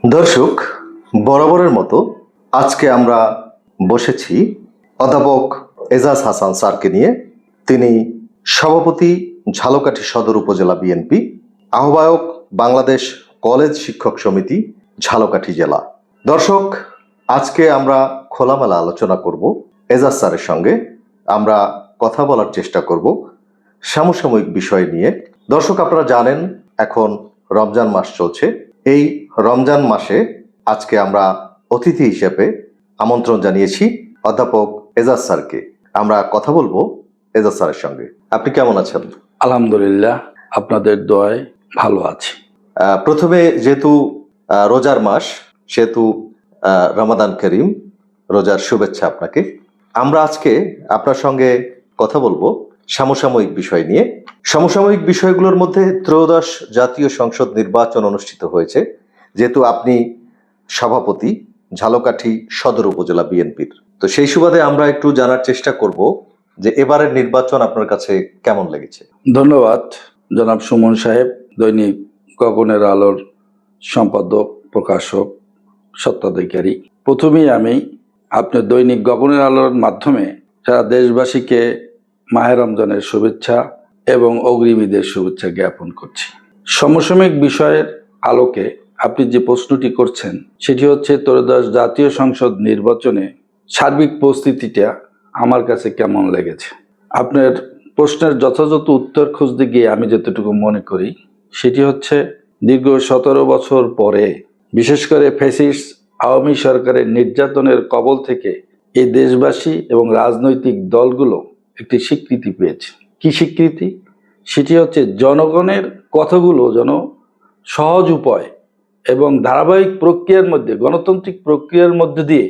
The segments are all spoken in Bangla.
দর্শক, বরাবরের মতো আজকে আমরা বসেছি অধ্যাপক এজাজ হাসান স্যারকে নিয়ে। তিনি সভাপতি, ঝালকাঠি সদর উপজেলা বিএনপি, আহ্বায়ক বাংলাদেশ কলেজ শিক্ষক সমিতি, ঝালকাঠি জেলা। দর্শক, আজকে আমরা খোলামেলা আলোচনা করব এজাজ স্যারের সঙ্গে। আমরা কথা বলার চেষ্টা করব সমসাময়িক বিষয় নিয়ে। দর্শক, আপনারা জানেন এখন রমজান মাস চলছে। এই রমজান মাসে আজকে আমরা অতিথি হিসেবে আমন্ত্রণ জানিয়েছি অধ্যাপক এজাজ স্যারকে। আমরা কথা বলবো এজাজ স্যারের সঙ্গে। আপনি কেমন আছেন? আলহামদুলিল্লাহ, আপনাদের দোয়ায় ভালো আছি। প্রথমে যেহেতু রোজার মাস, সেহেতু রমাদান করিম, রোজার শুভেচ্ছা আপনাকে। আমরা আজকে আপনার সঙ্গে কথা বলবো সমসাময়িক বিষয় নিয়ে। সমসাময়িক বিষয়গুলোর মধ্যে ত্রয়োদশ জাতীয় সংসদ নির্বাচন অনুষ্ঠিত হয়েছে। যেহেতু আপনি সভাপতি, ঝালকাঠি সদর উপজেলা বিএনপির, তো সেই সুবাদে আমরা একটু জানার চেষ্টা করব যে এবারের নির্বাচন আপনার কাছে কেমন লেগেছে। ধন্যবাদ জনাব সুমন সাহেব, দৈনিক গগনের আলোর সম্পাদক, প্রকাশক, স্বত্বাধিকারী। প্রথমেই আমি আপনার দৈনিক গগনের আলোর মাধ্যমে সারা দেশবাসীকে মাহে রমজানের শুভেচ্ছা এবং অগ্রিম ঈদের শুভেচ্ছা জ্ঞাপন করছি। সমসাময়িক বিষয়ের আলোকে আপনি যে প্রশ্নটি করছেন সেটি হচ্ছে ত্রয়োদশ জাতীয় সংসদ নির্বাচনে সার্বিক পরিস্থিতিটা আমার কাছে কেমন লেগেছে। আপনার প্রশ্নের যথাযথ উত্তর খুঁজতে গিয়ে আমি যতটুকু মনে করি সেটি হচ্ছে, দীর্ঘ 17 বছর পরে বিশেষ করে ফ্যাসিস্ট আওয়ামী সরকারের নির্যাতনের কবল থেকে এই দেশবাসী এবং রাজনৈতিক দলগুলো একটি স্বীকৃতি পেয়েছে। কি স্বীকৃতি? সেটি হচ্ছে জনগণের কথাগুলো যেন সহজ উপায় এবং ধারাবাহিক প্রক্রিয়ার মধ্যে, গণতান্ত্রিক প্রক্রিয়ার মধ্যে দিয়ে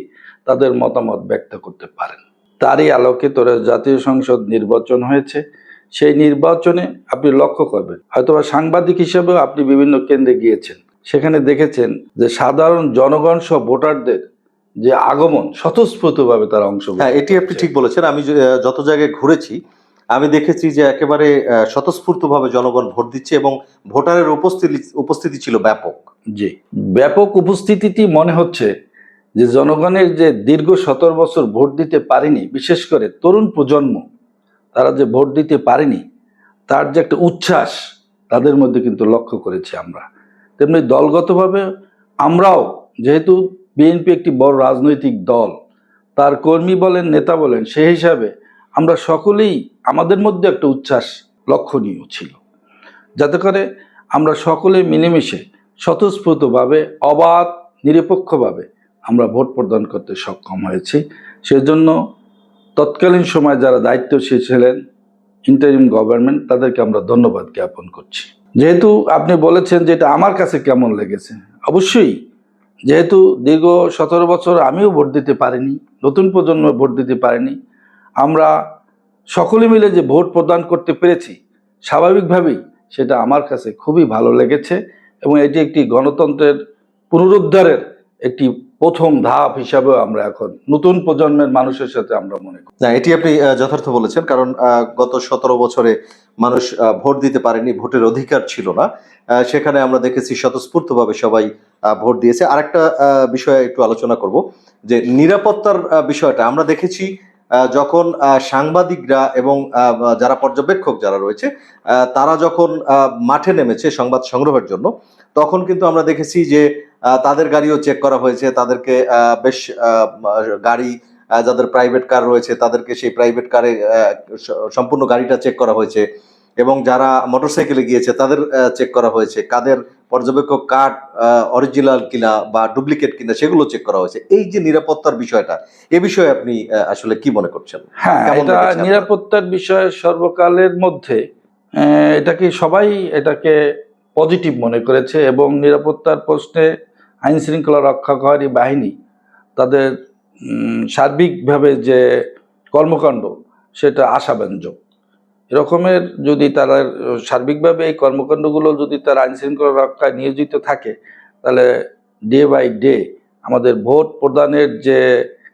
তাদের মতামত ব্যক্ত করতে পারেন। তারই আলোকে জাতীয় সংসদ নির্বাচন হয়েছে। সেই নির্বাচনে আপনি লক্ষ্য করবেন, হয়তোবা সাংবাদিক হিসেবেও আপনি বিভিন্ন কেন্দ্রে গিয়েছেন, সেখানে দেখেছেন যে সাধারণ জনগণ সহ ভোটারদের যে আগমন, স্বতঃস্ফূর্তভাবে তারা অংশগ্রহণ। এটি আপনি ঠিক বলেছেন। আমি যত জায়গায় ঘুরেছি আমি দেখেছি যে একেবারে স্বতঃস্ফূর্তভাবে জনগণ ভোট দিচ্ছে এবং ভোটারের উপস্থিতি ছিল ব্যাপক। জি, ব্যাপক উপস্থিতিটি মনে হচ্ছে যে জনগণের যে দীর্ঘ 17 বছর ভোট দিতে পারেনি, বিশেষ করে তরুণ প্রজন্ম, তারা যে ভোট দিতে পারেনি তার যে একটা উচ্ছ্বাস তাদের মধ্যে কিন্তু লক্ষ্য করেছি আমরা। তেমনি দলগতভাবে আমরাও, যেহেতু বিএনপি একটি বড় রাজনৈতিক দল, তার কর্মী বলেন, নেতা বলেন, সেই হিসাবে আমরা সকলেই, আমাদের মধ্যে একটা উচ্ছ্বাস লক্ষণীয় ছিল, যাতে করে আমরা সকলে মিলেমিশে স্বতঃস্ফূর্তভাবে, অবাধ, নিরপেক্ষভাবে আমরা ভোট প্রদান করতে সক্ষম হয়েছি। সেজন্য তৎকালীন সময় যারা দায়িত্বশীল ছিলেন, ইন্টারিম গভর্নমেন্ট, তাদেরকে আমরা ধন্যবাদ জ্ঞাপন করছি। যেহেতু আপনি বলেছেন যে এটা আমার কাছে কেমন লেগেছে, অবশ্যই যেহেতু দীর্ঘ 17 বছর আমিও ভোট দিতে পারিনি, নতুন প্রজন্ম ভোট দিতে পারেনি, আমরা সকলে মিলে যে ভোট প্রদান করতে পেরেছি, স্বাভাবিকভাবেই সেটা আমার কাছে খুবই ভালো লেগেছে এবং এটি একটি গণতন্ত্রের পুনরুদ্ধারের একটি প্রথম ধাপ হিসাবেও আমরা এখন নতুন প্রজন্মের মানুষের সাথে আমরা মনে করি। না, এটি আপনি যথার্থ বলেছেন। কারণ গত 17 বছরে মানুষ ভোট দিতে পারেনি, ভোটের অধিকার ছিল না। সেখানে আমরা দেখেছি স্বতঃস্ফূর্তভাবে সবাই ভোট দিয়েছে। আরেকটা বিষয়ে একটু আলোচনা করব যে নিরাপত্তার বিষয়টা আমরা দেখেছি। যখন সাংবাদিকরা এবং যারা পর্যবেক্ষক যারা রয়েছে তারা যখন মাঠে নেমেছে সংবাদ সংগ্রহের জন্য, তখন কিন্তু আমরা দেখেছি যে তাদের গাড়িও চেক করা হয়েছে। তাদেরকে বেশ গাড়ি, যাদের প্রাইভেট কার রয়েছে তাদেরকে সেই প্রাইভেট কারে সম্পূর্ণ গাড়িটা চেক করা হয়েছে এবং যারা মোটরসাইকেলে গিয়েছে তাদের চেক করা হয়েছে। কাদের পর্যবেক্ষক কার্ড অরিজিনাল কিনা বা ডুপ্লিকেট কিনা সেগুলো চেক করা হয়েছে। এই যে নিরাপত্তার বিষয়টা, এ বিষয়ে আপনি আসলে কি মনে করছেন? হ্যাঁ, এটা নিরাপত্তার বিষয়ে সর্বকালের মধ্যে এটাকে সবাই এটাকে পজিটিভ মনে করেছে এবং নিরাপত্তার প্রশ্নে আইন শৃঙ্খলা রক্ষাকারী বাহিনী তাদের সার্বিকভাবে যে কর্মকাণ্ড সেটা আশাব্যঞ্জক। এরকমের যদি তারা সার্বিকভাবে এই কর্মকাণ্ডগুলো যদি তারা আইন শৃঙ্খলা রক্ষায় নিয়োজিত থাকে, তাহলে ডে বাই ডে আমাদের ভোট প্রদানের যে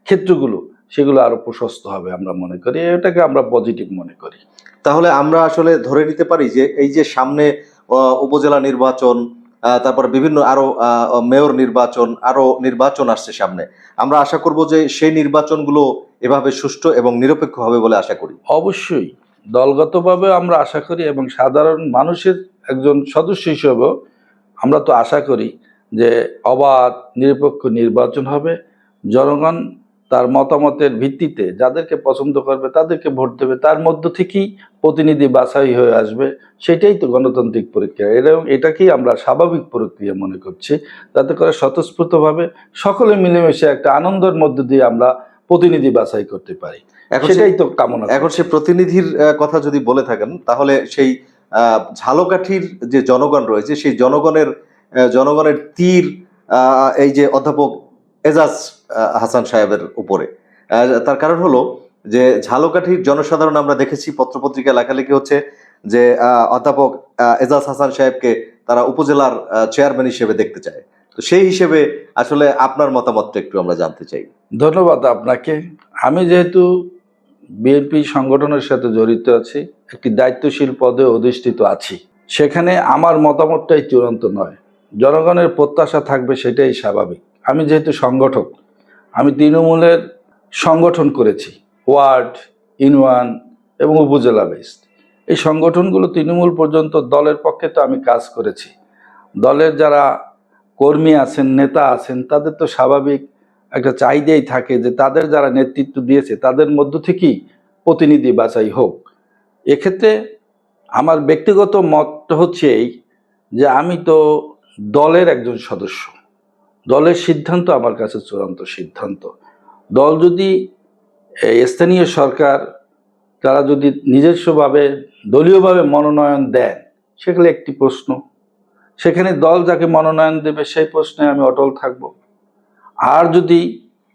ক্ষেত্রগুলো সেগুলো আরো প্রশস্ত হবে আমরা মনে করি। এটাকে আমরা পজিটিভ মনে করি। তাহলে আমরা আসলে ধরে নিতে পারি যে এই যে সামনে উপজেলা নির্বাচন, তারপরে বিভিন্ন আরো মেয়র নির্বাচন, আরো নির্বাচন আসছে সামনে। আমরা আশা করব যে সেই নির্বাচনগুলো এভাবে সুষ্ঠু এবং নিরপেক্ষ হবে বলে আশা করি। অবশ্যই দলগতভাবে আমরা আশা করি এবং সাধারণ মানুষের একজন সদস্য হিসেবেও আমরা তো আশা করি যে অবাধ নিরপেক্ষ নির্বাচন হবে। জনগণ তার মতামতের ভিত্তিতে যাদেরকে পছন্দ করবে তাদেরকে ভোট দেবে, তার মধ্য থেকেই প্রতিনিধি বাছাই হয়ে আসবে। সেটাই তো গণতান্ত্রিক প্রক্রিয়া, এটাকেই আমরা স্বাভাবিক প্রক্রিয়া মনে করছি, যাতে করে স্বতঃস্ফূর্তভাবে সকলে মিলেমিশে একটা আনন্দের মধ্য দিয়ে আমরা প্রতিনিধি বাছাই করতে পারি। সেটাই তো কামনা করি। এখন সে প্রতিনিধির কথা যদি বলে থাকেন, তাহলে সেই ঝালকাঠির যে জনগণ রয়েছে, সেই জনগণের তীর এই যে অধ্যাপক এজাজ হাসান সাহেবের উপরে। তার কারণ হলো যে ঝালকাঠির জনসাধারণ, আমরা দেখেছি পত্রপত্রিকা লেখালেখি হচ্ছে যে অধ্যাপক এজাজ হাসান সাহেবকে তারা উপজেলার চেয়ারম্যান হিসেবে দেখতে চায়। তো সেই হিসেবে আসলে আপনার মতামতটা একটু আমরা জানতে চাই। ধন্যবাদ আপনাকে। আমি যেহেতু বিএনপি সংগঠনের সাথে জড়িত আছি, একটি দায়িত্বশীল পদে অধিষ্ঠিত আছি, সেখানে আমার মতামতটাই চূড়ান্ত নয়। জনগণের প্রত্যাশা থাকবে, সেটাই স্বাভাবিক। আমি যেহেতু সংগঠক, আমি তৃণমূলের সংগঠন করেছি, ওয়ার্ড, ইউনিয়ন এবং উপজেলা বেসড। এই সংগঠনগুলো তৃণমূল পর্যন্ত দলের পক্ষে তো আমি কাজ করেছি। দলের যারা কর্মী আছেন, নেতা আছেন, তাদের তো স্বাভাবিক একটা চাহিদাই থাকে যে তাদের যারা নেতৃত্ব দিয়েছে তাদের মধ্য থেকেই প্রতিনিধি বাছাই হোক। এক্ষেত্রে আমার ব্যক্তিগত মত হচ্ছে এই যে আমি তো দলের একজন সদস্য, দলের সিদ্ধান্ত আমার কাছে চূড়ান্ত সিদ্ধান্ত। দল যদি স্থানীয় সরকার তারা যদি নিজস্বভাবে দলীয়ভাবে মনোনয়ন দেন, সেগুলো একটি প্রশ্ন। সেখানে দল যাকে মনোনয়ন দেবে সেই প্রশ্নে আমি অটল থাকব। আর যদি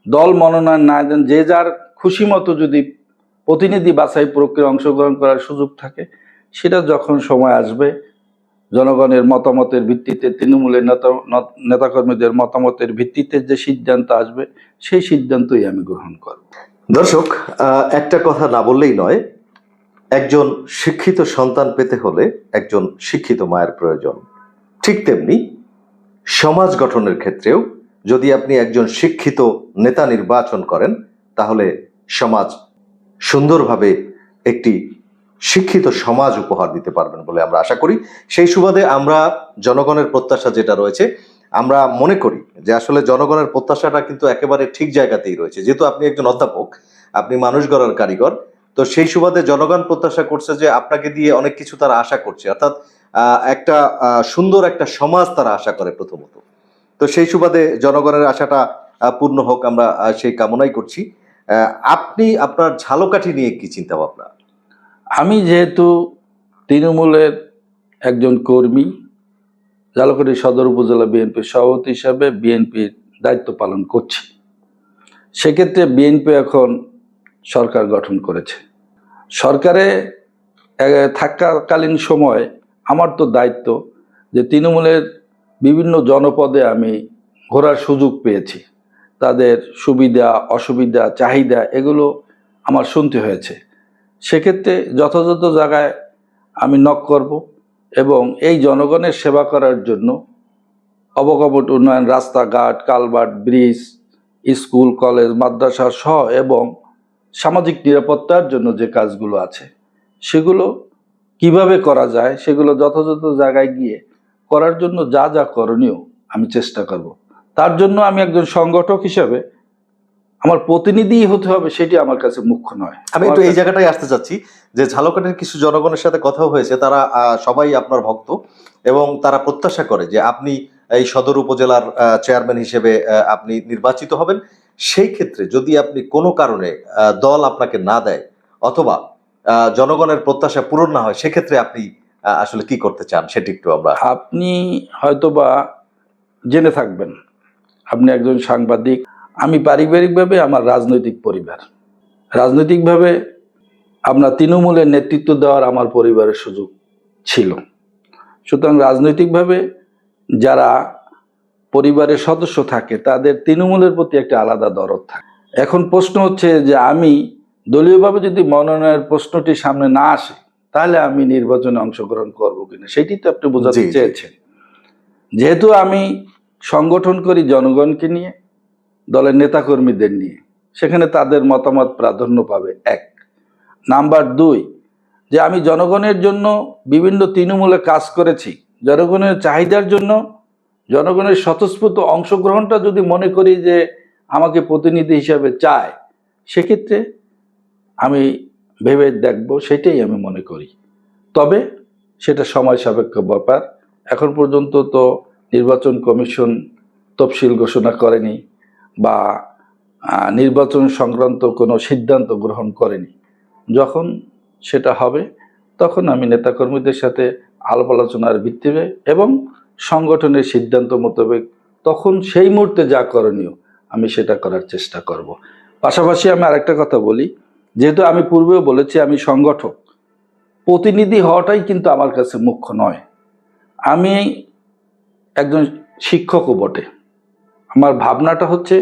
দল মনোনয়ন না দেন, যে যার খুশি মতো যদি প্রতিনিধি বাছাই প্রক্রিয়ায় অংশগ্রহণ করার সুযোগ থাকে, সেটা যখন সময় আসবে জনগণের মতামতের ভিত্তিতে, তৃণমূলের নেতাকর্মীদের মতামতের ভিত্তিতে যে সিদ্ধান্ত আসবে, সেই সিদ্ধান্তই আমি গ্রহণ করব। দর্শক, একটা কথা না বললেই নয়, একজন শিক্ষিত সন্তান পেতে হলে একজন শিক্ষিত মায়ের প্রয়োজন। ঠিক তেমনি সমাজ গঠনের ক্ষেত্রেও যদি আপনি একজন শিক্ষিত নেতা নির্বাচন করেন, তাহলে সমাজ সুন্দরভাবে একটি শিক্ষিত সমাজ উপহার দিতে পারবেন বলে আমরা আশা করি। সেই সুবাদে আমরা জনগণের প্রত্যাশা যেটা রয়েছে, আমরা মনে করি যে আসলে জনগণের প্রত্যাশাটা কিন্তু একেবারে ঠিক জায়গাতেই রয়েছে। যেহেতু আপনি একজন অধ্যাপক, আপনি মানুষ গড়ার কারিগর, তো সেই সুবাদে জনগণ প্রত্যাশা করছে যে আপনাকে দিয়ে অনেক কিছু তারা আশা করছে, অর্থাৎ একটা সুন্দর একটা সমাজ তারা আশা করে প্রথমত। তো সেই সুবাদে জনগণের আশাটা পূর্ণ হোক, আমরা সেই কামনাই করছি। আপনি আপনার ঝালকাঠি নিয়ে কি চিন্তা ভাবনা? আমি যেহেতু তৃণমূলের একজন কর্মী, ঝালকাঠি সদর উপজেলা বিএনপির সভাপতি হিসাবে বিএনপির দায়িত্ব পালন করছি, সেক্ষেত্রে বিএনপি এখন সরকার গঠন করেছে। সরকারে থাকাকালীন সময় আমার তো দায়িত্ব যে তৃণমূলের বিভিন্ন জনপদে আমি ঘোরার সুযোগ পেয়েছি, তাদের সুবিধা অসুবিধা চাহিদা এগুলো আমার শুনতে হয়েছে। সেক্ষেত্রে যথাযথ জায়গায় আমি নক করব এবং এই জনগণের সেবা করার জন্য অবকাঠামো উন্নয়ন, রাস্তাঘাট, কালভার্ট, ব্রিজ, স্কুল, কলেজ, মাদ্রাসা সহ এবং সামাজিক নিরাপত্তার জন্য যে কাজগুলো আছে সেগুলো কিভাবে করা যায়, সেগুলো যথাযথ জায়গায় গিয়ে করার জন্য যা যা করণীয় আমি চেষ্টা করব। তার জন্য আমি একজন সংগঠক হিসেবে আমার প্রতিনিধি হতে হবে, সেটি আমার কাছে মুখ্য নয়। আমি একটু এই জায়গাটাই আসতে চাচ্ছি যে ঝালকাঠির কিছু জনগণের সাথে কথা হয়েছে, তারা সবাই আপনার ভক্ত এবং তারা প্রত্যাশা করে যে আপনি এই সদর উপজেলার চেয়ারম্যান হিসেবে আপনি নির্বাচিত হবেন। সেই ক্ষেত্রে যদি আপনি কোনো কারণে দল আপনাকে না দেয় অথবা জনগণের প্রত্যাশা পূরণ না হয়, সেক্ষেত্রে আপনি আসলে কি করতে চান সেটি একটু আমরা। আপনি হয়তোবা জেনে থাকবেন, আপনি একজন সাংবাদিক। আমি পারিবারিকভাবে আমার রাজনৈতিক পরিবার, রাজনৈতিকভাবে আপনার তৃণমূলের নেতৃত্ব দেওয়ার আমার পরিবারের সুযোগ ছিল। সুতরাং রাজনৈতিকভাবে যারা পরিবারের সদস্য থাকে তাদের তৃণমূলের প্রতি একটা আলাদা দরদ থাকে। এখন প্রশ্ন হচ্ছে যে আমি দলীয়ভাবে যদি মনোনয়নের প্রশ্নটি সামনে না আসে, তাহলে আমি নির্বাচনে অংশগ্রহণ করবো কিনা, সেটি তো আপনি বোঝাতে চেয়েছেন। যেহেতু আমি সংগঠন করি জনগণকে নিয়ে, দলের নেতাকর্মীদের নিয়ে, সেখানে তাদের মতামত প্রাধান্য পাবে। এক নাম্বার দুই, যে আমি জনগণের জন্য বিভিন্ন তৃণমূলে কাজ করেছি, জনগণের চাহিদার জন্য, জনগণের স্বতঃস্ফূর্ত অংশগ্রহণটা যদি মনে করি যে আমাকে প্রতিনিধি হিসাবে চায়, সেক্ষেত্রে আমি ভেবে দেখব, সেটাই আমি মনে করি। তবে সেটা সময় সাপেক্ষ ব্যাপার। এখন পর্যন্ত তো নির্বাচন কমিশন তফসিল ঘোষণা করেনি বা নির্বাচন সংক্রান্ত কোনো সিদ্ধান্ত গ্রহণ করেনি। যখন সেটা হবে তখন আমি নেতাকর্মীদের সাথে আলাপ আলোচনার ভিত্তিতে এবং সংগঠনের সিদ্ধান্ত মোতাবেক তখন সেই মুহূর্তে যা করণীয় আমি সেটা করার চেষ্টা করব। পাশাপাশি আমি আরেকটা কথা বলি, যেহেতু আমি পূর্বেও বলেছি আমি সংগঠক, প্রতিনিধি হওয়াটাই কিন্তু আমার কাছে মুখ্য নয়। আমি একজন শিক্ষকও বটে। আমার ভাবনাটা হচ্ছে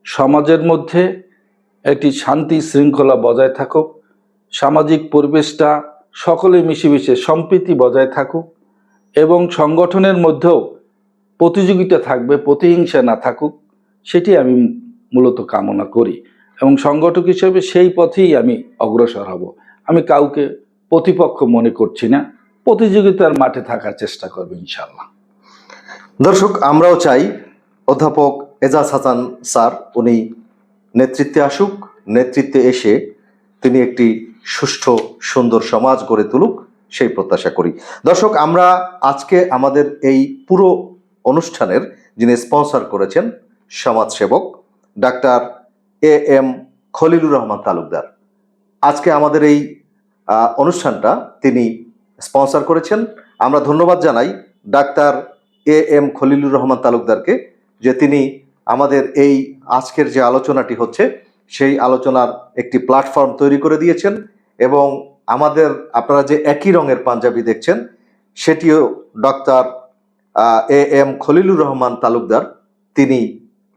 সমাজের মধ্যে একটি শান্তি শৃঙ্খলা বজায় থাকুক, সামাজিক পরিবেশটা সকলে মিশেমিশে সম্প্রীতি বজায় থাকুক এবং সংগঠনের মধ্যেও প্রতিযোগিতা থাকবে, প্রতিহিংসা না থাকুক, সেটি আমি মূলত কামনা করি এবং সংগঠক হিসেবে সেই পথেই আমি অগ্রসর হব। আমি কাউকে প্রতিপক্ষ মনে করছি না, প্রতিযোগিতার মাঠে থাকার চেষ্টা করব ইনশাআল্লাহ। দর্শক, আমরাও চাই অধ্যাপক এজাজ হাসান স্যার উনি নেতৃত্বে আসুক, নেতৃত্বে এসে তিনি একটি সুষ্ঠু সুন্দর সমাজ গড়ে তুলুক, সেই প্রত্যাশা করি। দর্শক, আমরা আজকে আমাদের এই পুরো অনুষ্ঠানের যিনি স্পন্সর করেছেন সমাজসেবক ডাক্তার AM খলিলুর রহমান তালুকদার। আজকে আমাদের এই অনুষ্ঠানটা তিনি স্পন্সর করেছেন। আমরা ধন্যবাদ জানাই ডাক্তার AM খলিলুর রহমান তালুকদারকে, যে তিনি আমাদের এই আজকের যে আলোচনাটি হচ্ছে সেই আলোচনার একটি প্ল্যাটফর্ম তৈরি করে দিয়েছেন এবং আমাদের আপনারা যে একই রঙের পাঞ্জাবি দেখছেন সেটিও ডক্টর AM খলিলুর রহমান তালুকদার তিনি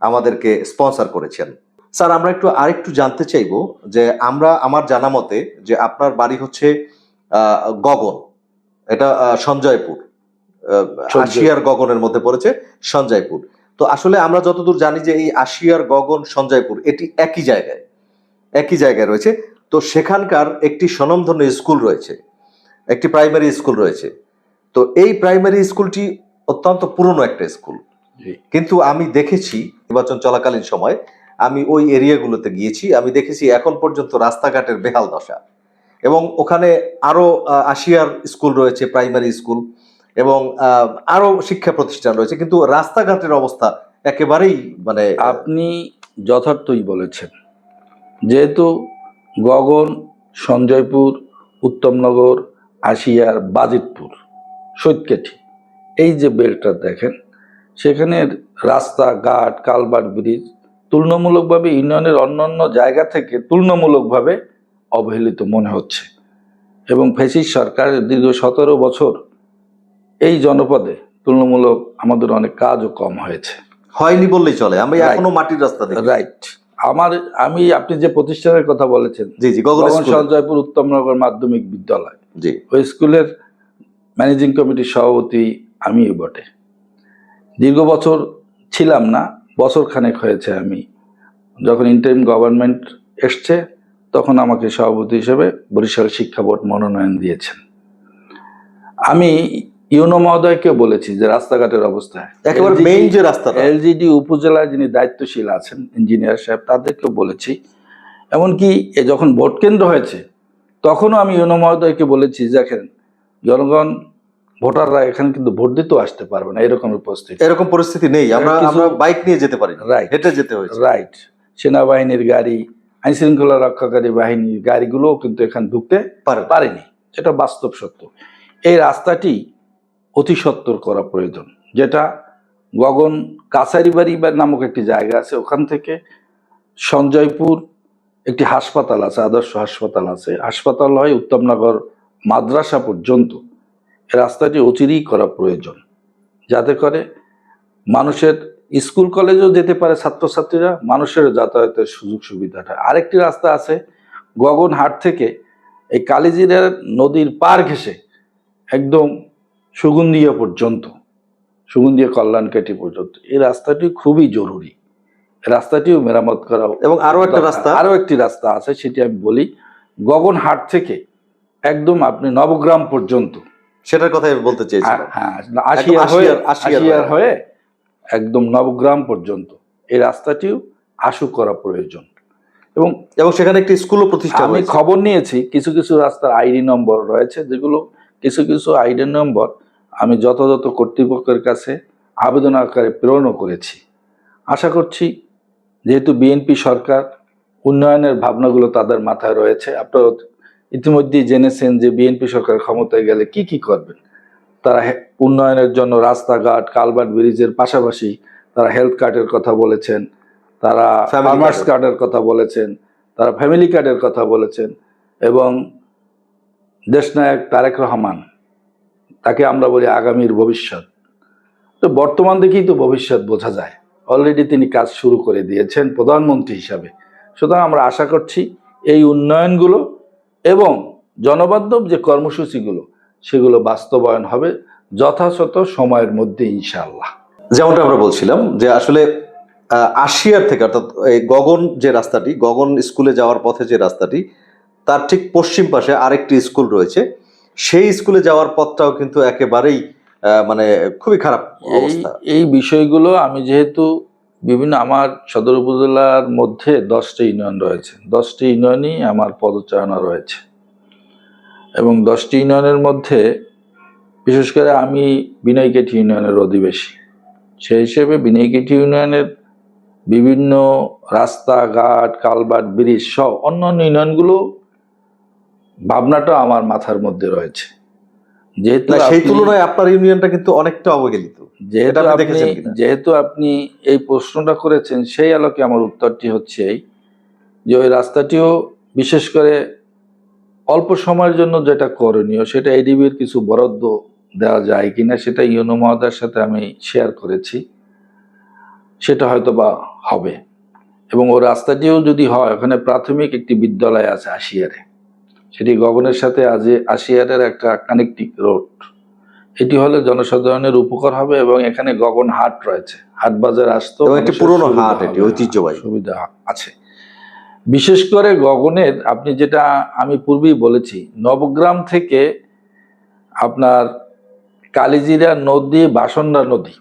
আমাদেরকে স্পন্সর করেছেন। স্যার, আমরা আরেকটু জানতে চাইবো যে আমার জানা মতে যে আপনার বাড়ি হচ্ছে গগন, এটা সঞ্জয়পুর, আশিয়ার গগনের মধ্যে পড়েছে সঞ্জয়পুর। তো আসলে আমরা যতদূর জানি যে এই আশিয়ার গগন সঞ্জয়পুর এটি একই জায়গায় রয়েছে। তো সেখানকার একটি স্বনামধন্য স্কুল রয়েছে, একটি প্রাইমারি স্কুল রয়েছে। তো এই প্রাইমারি স্কুলটি অত্যন্ত পুরনো একটা স্কুল, কিন্তু আমি দেখেছি নির্বাচন চলাকালীন সময় আমি ওই এরিয়াগুলোতে গিয়েছি, আমি দেখেছি এখন পর্যন্ত রাস্তাঘাটের বেহাল দশা এবং ওখানে আরো আশিয়ার স্কুল রয়েছে, প্রাইমারি স্কুল এবং আরো শিক্ষা প্রতিষ্ঠান রয়েছে, কিন্তু রাস্তাঘাটের অবস্থা একেবারেই মানে আপনি যথার্থই বলেছেন। যেহেতু গগন, সঞ্জয়পুর, উত্তমনগর, আশিয়ার, বাজিতপুর, সৈয়দকাঠি, এই যে বেলটা দেখেন, সেখানে রাস্তাঘাট, কালভার্ট, ব্রিজ তুলনামূলকভাবে ইউনিয়নের অন্যান্য জায়গা থেকে তুলনামূলকভাবে অবহেলিত মনে হচ্ছে এবং ফ্যাসিস্ট সরকারের দীর্ঘ 17 বছর এই জনপদে তুলনামূলক আমাদের অনেক কাজও কম হয়েছে। হয়নি বললেই চলে, আমরা এখনো মাটির রাস্তা দেখি। রাইট। আপনি যে প্রতিষ্ঠানের কথা বলেছেন, জি, গগন সঞ্জয়পুর উত্তমনগর মাধ্যমিক বিদ্যালয়, জি, ওই স্কুলের ম্যানেজিং কমিটির সভাপতি আমিই বটে। দীর্ঘ বছর ছিলাম না, বছর খানেক হয়েছে। আমি যখন ইন্টারিম গভর্নমেন্ট এসছে তখন আমাকে সভাপতি হিসেবে বরিশাল শিক্ষা বোর্ড মনোনয়ন দিয়েছেন। আমি ইউনো মহোদয়কে বলেছি যে রাস্তাঘাটের অবস্থা একেবারে মেইন যে রাস্তাটা, LGD উপজেলায় যিনি দায়িত্বশীল আছেন ইঞ্জিনিয়ার সাহেব, তাদেরকেও বলেছি। এমনকি যখন ভোট কেন্দ্র হয়েছে তখনও আমি ইউনো মহোদয়কে বলেছি, দেখেন জনগণ, ভোটাররা এখানে কিন্তু ভোট দিতেও আসতে পারবে না, এরকম পরিস্থিতি নেই। আমরা বাইক নিয়ে যেতে পারি, রাইট, হেঁটে যেতে হয়েছে। রাইট। সেনাবাহিনীর গাড়ি, আইন শৃঙ্খলা রক্ষাকারী বাহিনীর গাড়িগুলোও কিন্তু এখানে ঢুকতে পারেনি, সেটা বাস্তব সত্য। এই রাস্তাটি অতি সত্বর করা প্রয়োজন, যেটা গগন কাছারিবাড়ি নামক একটি জায়গা আছে, ওখান থেকে সঞ্জয়পুর একটি হাসপাতাল আছে, আদর্শ হাসপাতাল আছে, হাসপাতাল হয় উত্তমনগর মাদ্রাসা পর্যন্ত এই রাস্তাটি অচিরেই করা প্রয়োজন, যাতে করে মানুষের স্কুল কলেজেও যেতে পারে ছাত্রছাত্রীরা, মানুষের যাতায়াতের সুযোগ সুবিধাটা। আরেকটি রাস্তা আছে গগন হাট থেকে এই কালিজিরা নদীর পার ঘেঁষে একদম সুগন্ধিয়া পর্যন্ত, সুগন্ধিয়া কল্যাণকাঠি পর্যন্ত এই রাস্তাটি খুবই জরুরি। রাস্তাটিও মেরামত করা এবং আরো একটি রাস্তা আছে, সেটি আমি বলি। গগনহাট থেকে একদম আপনি নবগ্রাম পর্যন্ত, সেটার কথাই আমি বলতে চেয়েছিলাম। হ্যাঁ, আশিয়ার আশিয়ার হয়ে একদম নবগ্রাম পর্যন্ত এই রাস্তাটিও আশু করা প্রয়োজন। এবং এবং সেখানে একটি স্কুলও প্রতিষ্ঠা আমি হয়েছে। খবর নিয়েছি কিছু কিছু রাস্তার আইডি নম্বর রয়েছে, যেগুলো কিছু কিছু আইডি নম্বর আমি যথাযথ কর্তৃপক্ষের কাছে আবেদন আকারে প্রেরণও করেছি। আশা করছি, যেহেতু বিএনপি সরকার, উন্নয়নের ভাবনাগুলো তাদের মাথায় রয়েছে। আপনারা ইতিমধ্যেই জেনেছেন যে বিএনপি সরকার ক্ষমতায় গেলে কি কি করবেন। তারা উন্নয়নের জন্য রাস্তাঘাট, কালভার্ট, ব্রিজের পাশাপাশি তারা হেলথ কার্ডের কথা বলেছেন, তারা ফার্মার্স কার্ডের কথা বলেছেন, তারা ফ্যামিলি কার্ডের কথা বলেছেন। এবং দেশনায়ক তারেক রহমান, তাকে আমরা বলি আগামীর ভবিষ্যৎ। তো বর্তমান দেখেই তো ভবিষ্যৎ বোঝা যায়। অলরেডি তিনি কাজ শুরু করে দিয়েছেন প্রধানমন্ত্রী হিসাবে। সুতরাং আমরা আশা করছি এই উন্নয়নগুলো এবং জনবান্ধব যে কর্মসূচিগুলো, সেগুলো বাস্তবায়ন হবে যথাযথ সময়ের মধ্যে ইনশাআল্লাহ। যেমনটা আমরা বলছিলাম যে আসলে আশিয়ার থেকে, অর্থাৎ এই গগন যে রাস্তাটি, গগন স্কুলে যাওয়ার পথে যে রাস্তাটি, তার ঠিক পশ্চিম পাশে আরেকটি স্কুল রয়েছে। সেই স্কুলে যাওয়ার পথটাও কিন্তু একেবারেই মানে খুবই খারাপ অবস্থা। এই বিষয়গুলো আমি যেহেতু আমার সদর উপজেলার মধ্যে 10টি ইউনিয়ন রয়েছে, 10টি ইউনিয়নই আমার পদচারণা রয়েছে। এবং 10টি ইউনিয়নের মধ্যে বিশেষ করে আমি বিনয়কেটি ইউনিয়নের অধিবাসী। সেই হিসেবে বিনয়কেটি ইউনিয়নের বিভিন্ন রাস্তাঘাট, কালভার্ট, ব্রিজ সহ অন্যান্য ইউনিয়নগুলো ভাবনাটা আমার মাথার মধ্যে রয়েছে। যেহেতু সেই তুলনায় আপনার ইউনিয়নটা কিন্তু অনেকটা অবহেলিত। যেহেতু আপনি এই প্রশ্নটা করেছেন, সেই আলোকে আমার উত্তরটি হচ্ছে এই যে ওই রাস্তাটিও বিশেষ করে অল্প সময়ের জন্য যেটা করণীয়, সেটা এডিবির কিছু বরাদ্দ দেওয়া যায় কিনা, সেটা ইউনো মহোদয়ের সাথে আমি শেয়ার করেছি। সেটা হয়তো বা হবে। এবং ওই রাস্তাটিও যদি হয়, ওখানে প্রাথমিক একটি বিদ্যালয় আছে আশিয়ারে, সেটি গগনের সাথে আশিয়ারের একটা কানেক্টিং রোড। এটি হলে জনসাধারণের উপকার হবে। এবং এখানে গগন হাট রয়েছে, হাট বাজার আসতো, একটি পুরনো হাট, এটি ঐতিহ্যবাহী, সুবিধা আছে। বিশেষ করে গগনের, আপনি যেটা আমি পূর্বেই বলেছি, নবগ্রাম থেকে আপনার কালিজিরা নদী, বাসন্ডা নদী,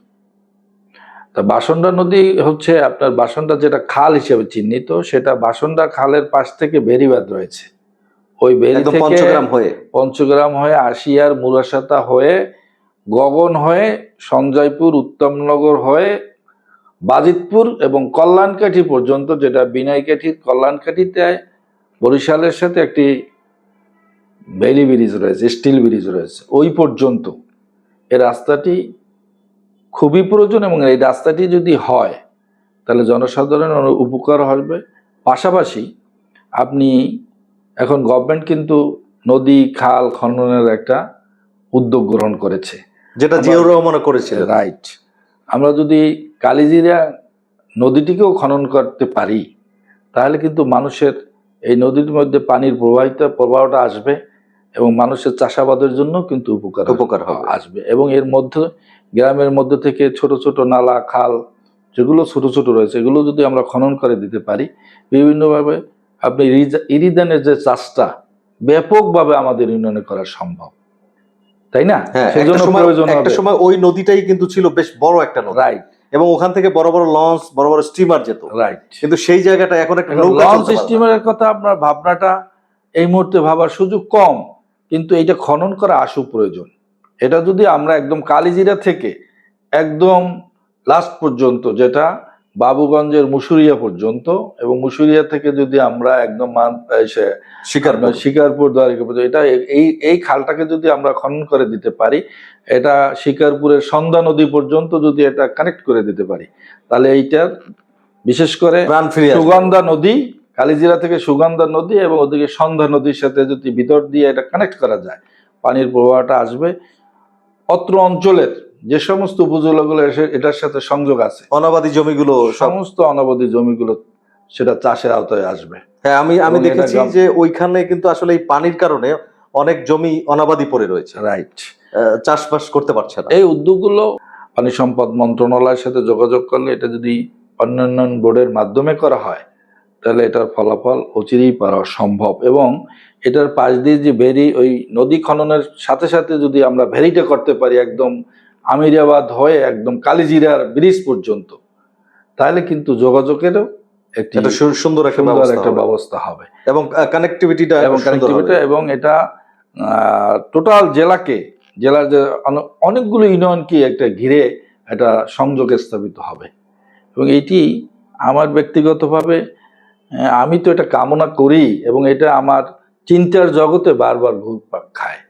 তা বাসন্ডা নদী হচ্ছে আপনার বাসন্ডা যেটা খাল হিসেবে চিহ্নিত, সেটা বাসন্ডা খালের পাশ থেকে বেড়িবাঁধ রয়েছে। ওই বেড়ি থেকে পঞ্চগ্রাম হয়ে আশিয়ার, মুরাসাতা হয়ে, গগন হয়ে, সঞ্জয়পুর, উত্তমনগর হয়ে, বাজিতপুর এবং কল্যাণকাঠি পর্যন্ত, যেটা বিনয়কাঠি কল্যাণকাঠিতে বরিশালের সাথে একটি বেলি ব্রিজ রয়েছে, স্টিল ব্রিজ রয়েছে, ওই পর্যন্ত এই রাস্তাটি খুবই প্রয়োজন। এবং এই রাস্তাটি যদি হয় তাহলে জনসাধারণের উপকার হবে। পাশাপাশি আপনি এখন গভর্নমেন্ট কিন্তু নদী খাল খননের একটা উদ্যোগ গ্রহণ করেছে, যেটা জিয়াউর রহমান করেছে, রাইট। আমরা যদি কালিজিরা নদীটিকেও খনন করতে পারি, তাহলে কিন্তু মানুষের এই নদীর মধ্যে পানির প্রবাহটা আসবে এবং মানুষের চাষাবাদের জন্য কিন্তু উপকার আসবে। এবং এর মধ্যে গ্রামের মধ্যে থেকে ছোট ছোট নালা, খাল যেগুলো ছোট ছোট রয়েছে, এগুলো যদি আমরা খনন করে দিতে পারি, বিভিন্নভাবে আপনি ইরিদানের যে চাষটা ব্যাপকভাবে আমাদের ইউনিয়নে করা সম্ভব, তাই না? একটা সময় ওই নদীটাই কিন্তু ছিল বেশ বড় একটা নদী, রাইট। এবং ওখান থেকে বড় বড় লঞ্চ, বড় বড় স্টিমার যেত, রাইট। কিন্তু সেই জায়গাটা এখন একটা লঞ্চ স্টিমারের কথা আপনার ভাবনাটা এই মুহূর্তে ভাবার সুযোগ কম, কিন্তু এটা খনন করা আশু প্রয়োজন। এটা যদি আমরা একদম কালিজিরা থেকে একদম লাস্ট পর্যন্ত, যেটা বাবুগঞ্জের মুসুরিয়া পর্যন্ত, এবং মুসুরিয়া থেকে যদি আমরা একদম শিকারপুর, দ্বারিকা পর্যন্ত, এটা এই খালটাকে যদি আমরা খনন করে দিতে পারি, এটা শিকারপুরের সন্ধ্যা নদী পর্যন্ত যদি এটা কানেক্ট করে দিতে পারি, তাহলে এইটার বিশেষ করে সুগন্ধা নদী, কালিজিরা থেকে সুগন্ধা নদী এবং ওদিকে সন্ধ্যা নদীর সাথে যদি ভিতর দিয়ে এটা কানেক্ট করা যায়, পানির প্রবাহটা আসবে। অত্র অঞ্চলের যে সমস্ত উপজেলাগুলো এটার সাথে সংযোগ আছে, অনাবাদী জমিগুলো, সমস্ত অনাবাদী জমিগুলো সেটা চাষের আওতায় আসবে। হ্যাঁ, আমি দেখেছি যে ওইখানে কিন্তু আসলে এই পানির কারণে অনেক জমি অনাবাদী পড়ে রয়েছে, রাইট, চাষবাস করতে পারছে না। এই উদ্যোগগুলো পানি সম্পদ মন্ত্রণালয়ের সাথে যোগাযোগ করলে এটা যদি অন্যান্য বোর্ডের মাধ্যমে করা হয় তাহলে এটার ফলাফল অচিরেই পাওয়া সম্ভব। এবং এটার পাশ দিয়ে যে ভেরি, ওই নদী খননের সাথে সাথে যদি আমরা ভেরিটা করতে পারি একদম আমিরাবাদ হয়ে একদম কালিজিরার ব্রিজ পর্যন্ত, তাহলে কিন্তু যোগাযোগেরও একটি এটা সুন্দর একটা ব্যবস্থা হবে এবং কানেক্টিভিটিটা এবং এটা টোটাল জেলার যে অনেকগুলো ইউনিয়নকে একটা ঘিরে একটা সংযোগ স্থাপিত হবে। এবং এটি আমার ব্যক্তিগতভাবে আমি তো এটা কামনা করি এবং এটা আমার চিন্তার জগতে বারবার ঘুরপাক খায়।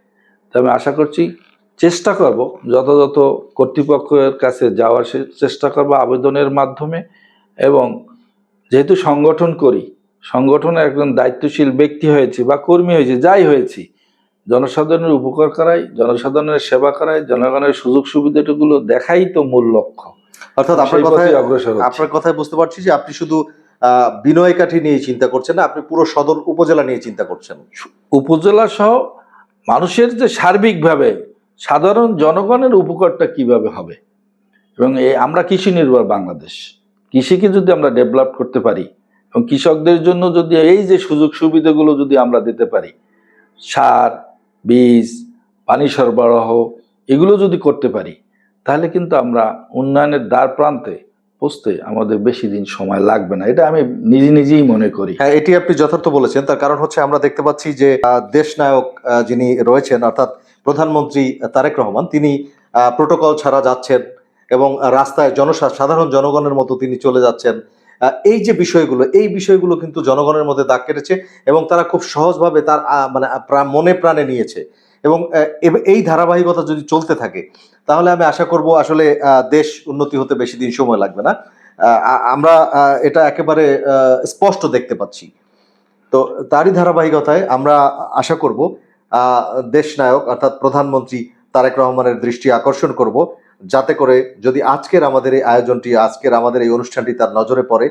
তবে আশা করছি, চেষ্টা করব যথাযথ কর্তৃপক্ষের কাছে যাওয়ার চেষ্টা করব আবেদনের মাধ্যমে। এবং যেহেতু সংগঠন করি, সংগঠনের একজন দায়িত্বশীল ব্যক্তি হয়েছি বা কর্মী হয়েছি, যাই হয়েছি, জনসাধারণের উপকার করাই, জনসাধারণের সেবা করাই, জনগণের সুযোগ সুবিধাগুলো দেখাই তো মূল লক্ষ্য। অর্থাৎ আপনার কথায় বুঝতে পারছি যে আপনি শুধু বিনয়কাঠি নিয়ে চিন্তা করছেন না, আপনি পুরো সদর উপজেলা নিয়ে চিন্তা করছেন। উপজেলা সহ মানুষের যে সার্বিকভাবে সাধারণ জনগণের উপকারটা কিভাবে হবে। এবং আমরা কৃষি নির্ভর বাংলাদেশ, কৃষিকে যদি আমরা ডেভেলপ করতে পারি এবং কৃষকদের জন্য যদি এই যে সুযোগ সুবিধাগুলো যদি আমরা দিতে পারি, সার, বীজ, পানি সরবরাহ, এগুলো যদি করতে পারি, তাহলে কিন্তু আমরা উন্নয়নের দ্বার প্রান্তে পৌঁছতে আমাদের বেশি দিন সময় লাগবে না। এটা আমি নিজেই মনে করি। হ্যাঁ, এটি আপনি যথার্থ বলেছেন। তার কারণ হচ্ছে আমরা দেখতে পাচ্ছি যে দেশনায়ক যিনি রয়েছেন অর্থাৎ প্রধানমন্ত্রী তারেক রহমান, তিনি প্রোটোকল ছাড়া যাচ্ছেন এবং রাস্তায় সাধারণ জনগণের মতো তিনি চলে যাচ্ছেন। এই যে এই বিষয়গুলো কিন্তু জনগণের মধ্যে দাগ কেটেছে এবং তারা খুব সহজভাবে তার মানে মনে প্রাণে নিয়েছে। এবং এই ধারাবাহিকতা যদি চলতে থাকে তাহলে আমি আশা করব আসলে দেশ উন্নতি হতে বেশি দিন সময় লাগবে না। আমরা এটা একেবারে স্পষ্ট দেখতে পাচ্ছি। তো তারই ধারাবাহিকতায় আমরা আশা করব দেশ নায়ক অর্থাৎ প্রধানমন্ত্রী তারেক রহমানের দৃষ্টি আকর্ষণ করব, যাতে করে যদি আজকের আমাদের এই আয়োজনটি, আজকের আমাদের এই অনুষ্ঠানটি তার নজরে পড়ে,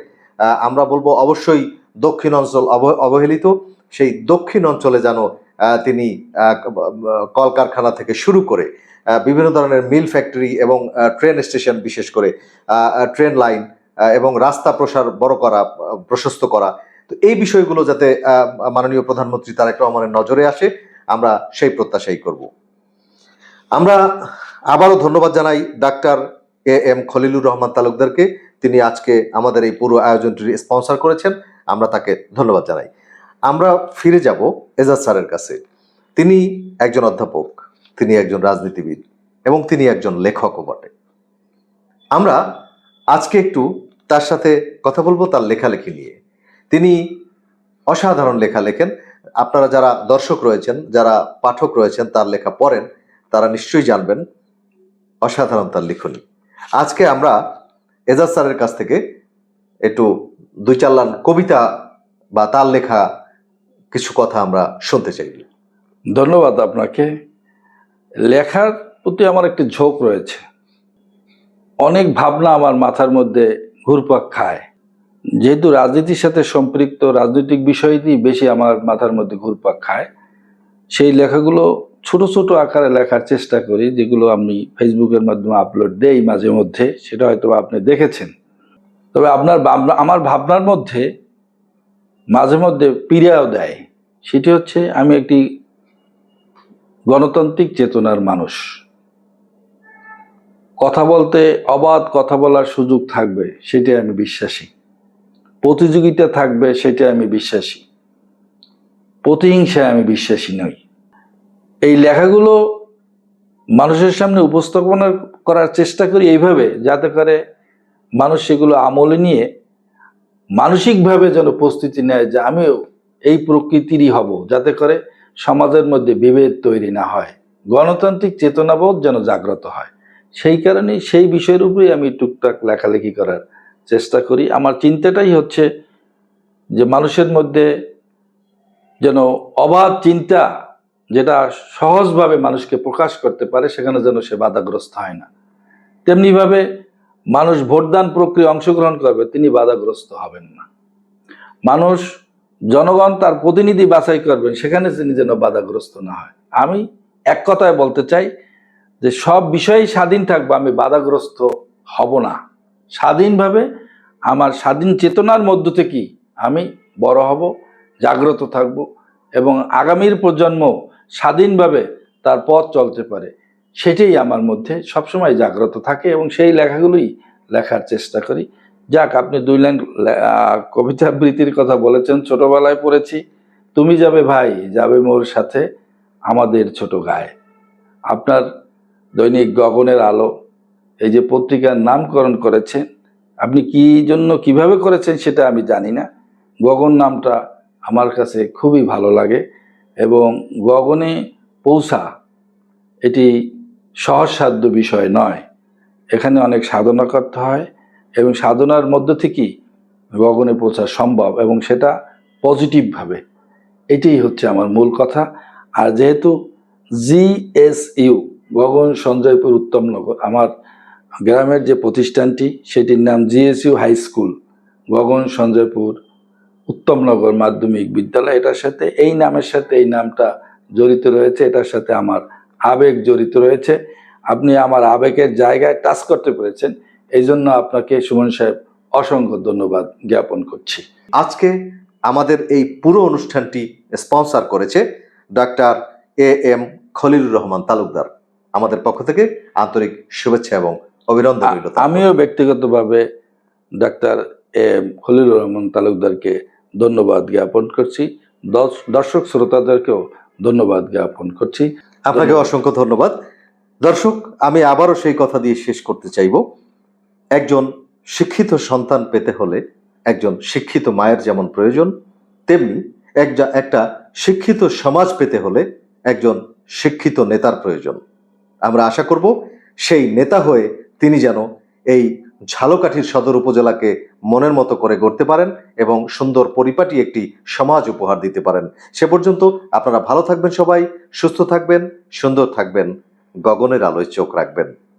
আমরা বলবো অবশ্যই দক্ষিণ অঞ্চল অবহেলিত, সেই দক্ষিণ অঞ্চলে যেন তিনি কলকারখানা থেকে শুরু করে বিভিন্ন ধরনের মিল ফ্যাক্টরি এবং ট্রেন স্টেশন, বিশেষ করে ট্রেন লাইন এবং রাস্তা প্রশস্ত করা, তো এই বিষয়গুলো যাতে মাননীয় প্রধানমন্ত্রী তারেক রহমানের নজরে আসে, আমরা সেই প্রত্যাশাই করব। আমরা আবারও ধন্যবাদ জানাই ডাক্তার AM খলিলুর রহমান তালুকদারকে। তিনি আজকে আমাদের এই পুরো আয়োজনটি স্পন্সর করেছেন, আমরা তাকে ধন্যবাদ জানাই। আমরা ফিরে যাব এজাজ স্যারের কাছে। তিনি একজন অধ্যাপক, তিনি একজন রাজনীতিবিদ এবং তিনি একজন লেখকও বটে। আমরা আজকে একটু তার সাথে কথা বলবো তার লেখালেখি নিয়ে। তিনি অসাধারণ লেখা লেখেন। আপনারা যারা দর্শক রয়েছেন, যারা পাঠক রয়েছেন, তার লেখা পড়েন, তারা নিশ্চয়ই জানবেন অসাধারণ তার লিখনী। আজকে আমরা এজাজ স্যারের কাছ থেকে একটু 2-4 লাইন কবিতা বা তার লেখা কিছু কথা আমরা শুনতে চাই। ধন্যবাদ আপনাকে। লেখার প্রতি আমার একটি ঝোঁক রয়েছে, অনেক ভাবনা আমার মাথার মধ্যে ঘুরপাক খায়। যেহেতু রাজনীতির সাথে সম্পৃক্ত, রাজনৈতিক বিষয়টি বেশি আমার মাথার মধ্যে ঘুরপাক খায়, সেই লেখাগুলো ছোট ছোট আকারে লেখার চেষ্টা করি, যেগুলো আমি ফেসবুকের মাধ্যমে আপলোড দেই মাঝে মধ্যে, সেটা হয়তো আপনি দেখেছেন। তবে আমার ভাবনার মধ্যে মাঝে মধ্যে পীড়াও দেয়। সেটি হচ্ছে, আমি একটি গণতান্ত্রিক চেতনার মানুষ। কথা বলতে অবাধ কথা বলার সুযোগ থাকবে সেটাই আমি বিশ্বাসী, প্রতিযোগিতা থাকবে সেটাই আমি বিশ্বাসী, প্রতিহিংসায় আমি বিশ্বাসী নই। এই লেখাগুলো মানুষের সামনে উপস্থাপনা করার চেষ্টা করি এইভাবে, যাতে করে মানুষ সেগুলো আমলে নিয়ে মানসিকভাবে যেন প্রস্তুতি নেয় যে আমিও এই প্রকৃতিরই হব, যাতে করে সমাজের মধ্যে বিভেদ তৈরি না হয়, গণতান্ত্রিক চেতনাবোধ যেন জাগ্রত হয়। সেই কারণেই সেই বিষয়ের উপরেই আমি টুকটাক লেখালেখি করার চেষ্টা করি। আমার চিন্তাটাই হচ্ছে যে মানুষের মধ্যে যেন অবাধ চিন্তা, যেটা সহজভাবে মানুষকে প্রকাশ করতে পারে, সেখানে যেন সে বাধাগ্রস্ত হয় না। তেমনিভাবে মানুষ ভোটদান প্রক্রিয়ায় অংশগ্রহণ করবে, তিনি বাধাগ্রস্ত হবেন না। জনগণ তার প্রতিনিধি বাছাই করবেন, সেখানে তিনি যেন বাধাগ্রস্ত না হয়। আমি এক কথায় বলতে চাই, যে সব বিষয়েই স্বাধীন থাকবো, আমি বাধাগ্রস্ত হব না। স্বাধীনভাবে আমার স্বাধীন চেতনার মধ্য থেকেই আমি বড় হব, জাগ্রত থাকব এবং আগামীর প্রজন্ম স্বাধীনভাবে তার পথ চলতে পারে, সেটাই আমার মধ্যে সবসময় জাগ্রত থাকে এবং সেই লেখাগুলোই লেখার চেষ্টা করি। যাক, আপনি 2 লাইন কবিতা আবৃত্তির কথা বলেছেন, ছোটবেলায় পড়েছি। তুমি যাবে ভাই, যাবে মোর সাথে, আমাদের ছোট গায়ে। আপনার দৈনিক গগনের আলো এই যে পত্রিকার নামকরণ করেছেন, আপনি কি জন্য কিভাবে করেছেন সেটা আমি জানি না। গগন নামটা আমার কাছে খুবই ভালো লাগে এবং গগনে পৌঁছা এটি সহজসাধ্য বিষয় নয়। এখানে অনেক সাধনা করতে হয় এবং সাধনার মধ্য থেকেই গগনে পৌঁছা সম্ভব এবং সেটা পজিটিভভাবে। এটাই হচ্ছে আমার মূল কথা। আর যেহেতু GSU, গগন সঞ্জয়পুর উত্তমনগর, আমার গ্রামের যে প্রতিষ্ঠানটি সেটির নাম GSU হাই স্কুল গগন সঞ্জয়পুর উত্তমনগর মাধ্যমিক বিদ্যালয়, এটার সাথে এই নামের সাথে এই নামটা জড়িত রয়েছে, এটার সাথে আমার আবেগ জড়িত রয়েছে। আপনি আমার আবেগের জায়গায় টাচ করতে পেরেছেন, এই জন্য আপনাকে সুমন সাহেব অসংখ্য ধন্যবাদ জ্ঞাপন করছি। আজকে আমাদের এই পুরো অনুষ্ঠানটি স্পন্সর করেছে ডাক্তার AM খলিলুর রহমান তালুকদার। আমাদের পক্ষ থেকে আন্তরিক শুভেচ্ছা এবং অভিনন্দন রইল। আমিও ব্যক্তিগতভাবে ডাক্তার AM খলিলুর রহমান তালুকদারকে ধন্যবাদ জ্ঞাপন করছি, দর্শক শ্রোতাদেরকেও ধন্যবাদ জ্ঞাপন করছি। আপনাকে অসংখ্য ধন্যবাদ। দর্শক, আমি আবারও সেই কথা দিয়ে শেষ করতে চাইব, একজন শিক্ষিত সন্তান পেতে হলে একজন শিক্ষিত মায়ের যেমন প্রয়োজন, তেমনি একটা শিক্ষিত সমাজ পেতে হলে একজন শিক্ষিত নেতার প্রয়োজন। আমরা আশা করব সেই নেতা হয়ে তিনি যেন এই ঝালকাঠির সদর উপজেলাকে মনের মতো করে গড়তে পারেন এবং সুন্দর পরিপাটি একটি সমাজ উপহার দিতে পারেন। সে পর্যন্ত আপনারা ভালো থাকবেন, সবাই সুস্থ থাকবেন, সুন্দর থাকবেন, গগনের আলোয় চোখ রাখবেন।